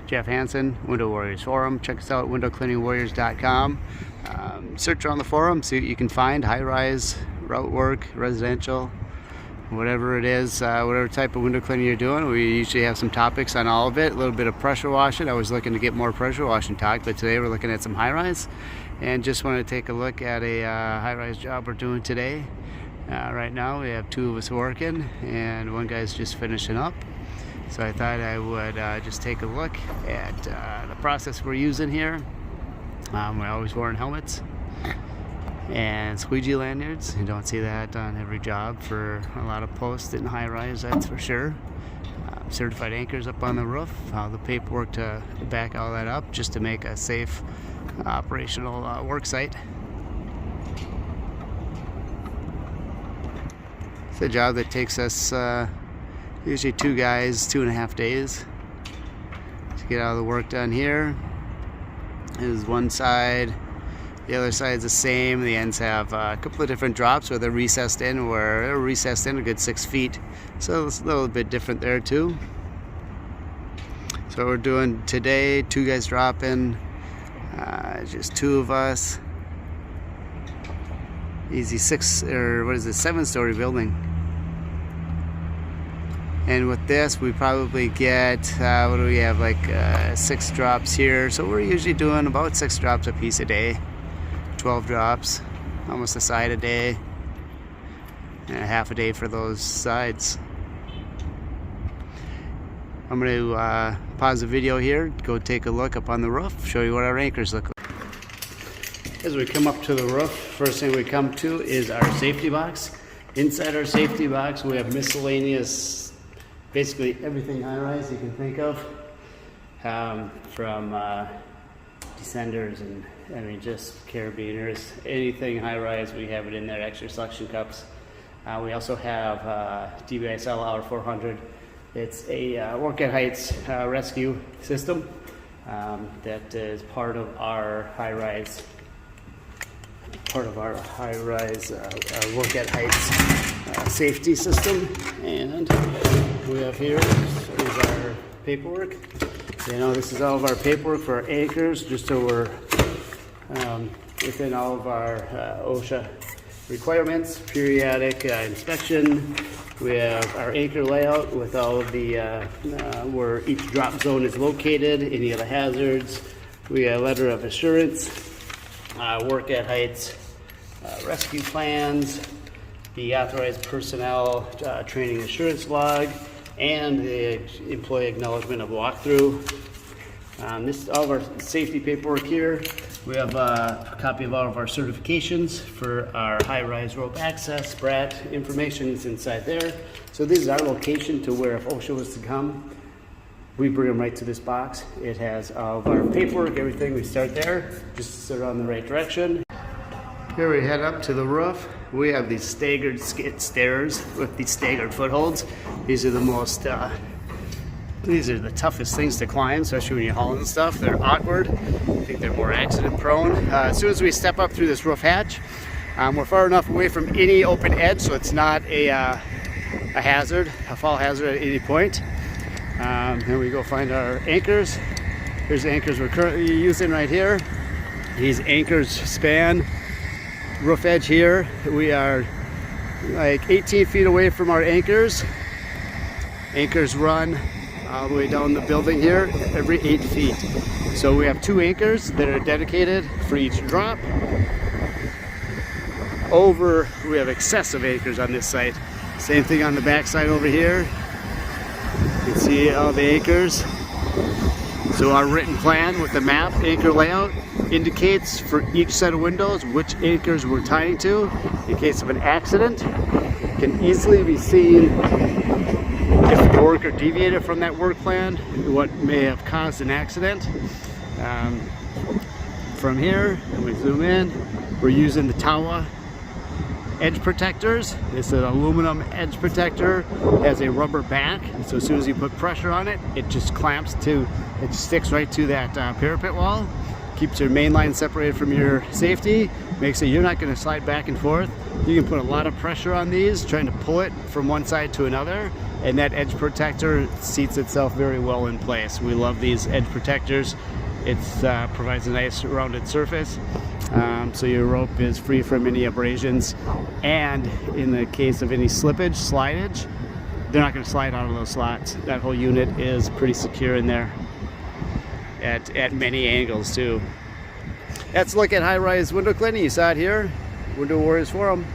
Jeff Hansen, Window Warriors Forum. Check us out at windowcleaningwarriors.com. Search on the forum, see what you can find. High-rise, route work, residential, whatever it is, whatever type of window cleaning you're doing. We usually have some topics on all of it. A little bit of pressure washing. I was looking to get more pressure washing talk, but today we're looking at some high-rise. And just want to take a look at a high-rise job we're doing today. Right now we have two of us working, and one guy's just finishing up. So I thought I would just take a look at the process we're using here. We're always wearing helmets and squeegee lanyards. You don't see that on every job for a lot of posts in high rise, that's for sure. Certified anchors up on the roof, the paperwork to back all that up just to make a safe operational work site. It's a job that takes us usually 2 guys, 2.5 days to get all the work done here. This is one side, the other side's the same. The ends have a couple of different drops where they're recessed in, a good 6 feet. So it's a little bit different there too. So we're doing today, 2 guys dropping, just 2 of us. Easy 7-story building. And with this, we probably get, what do we have, like 6 drops here. So we're usually doing about 6 drops a piece a day. 12 drops, almost a side a day. And a half a day for those sides. I'm going to pause the video here, go take a look up on the roof, show you what our anchors look like. As we come up to the roof, first thing we come to is our safety box. Inside our safety box, we have miscellaneous, basically everything high-rise you can think of, from descenders and just carabiners, anything high-rise, we have it in there. Extra suction cups. We also have DBSL R400. It's a work at heights rescue system that is part of our high-rise. Work at heights safety system. And we have here is our paperwork. You know, this is all of our paperwork for our anchors, just so we're within all of our OSHA requirements. Periodic inspection. We have our anchor layout with all of the where each drop zone is located, any of the hazards. We have a letter of assurance, work at heights, rescue plans, the authorized personnel training assurance log, and the employee acknowledgement of walkthrough. This is all of our safety paperwork here. We have a copy of all of our certifications for our high-rise rope access. SPRAT information is inside there. So this is our location to where if OSHA was to come, we bring them right to this box. It has all of our paperwork, everything. We start there, just so we're on the right direction. Here we head up to the roof. We have these staggered stairs with these staggered footholds. These are the most, these are the toughest things to climb, especially when you're hauling stuff. They're awkward. I think they're more accident prone. As soon as we step up through this roof hatch, we're far enough away from any open edge so it's not a hazard, a fall hazard at any point. Here we go find our anchors. Here's the anchors we're currently using right here. These anchors span roof edge here. We are like 18 feet away from our anchors. Anchors run all the way down the building here every 8 feet. So we have 2 anchors that are dedicated for each drop. We have excessive anchors on this site. Same thing on the back side over here. You can see all the anchors. So our written plan with the map anchor layout indicates for each set of windows which anchors we're tying to in case of an accident. It can easily be seen if the worker deviated from that work plan, what may have caused an accident. From here, and we zoom in, we're using the Tawa edge protectors. This is an aluminum edge protector. It has a rubber back, so as soon as you put pressure on it, it just clamps to, it sticks right to that parapet wall. keeps your main line separated from your safety, makes it you're not going to slide back and forth. You can put a lot of pressure on these, trying to pull it from one side to another, and that edge protector seats itself very well in place. We love these edge protectors. It provides a nice rounded surface, so your rope is free from any abrasions, and in the case of any slippage, slidage, they're not going to slide out of those slots. That whole unit is pretty secure in there at many angles too. Let's look at high-rise window cleaning. You saw it here, Window Warriors Forum.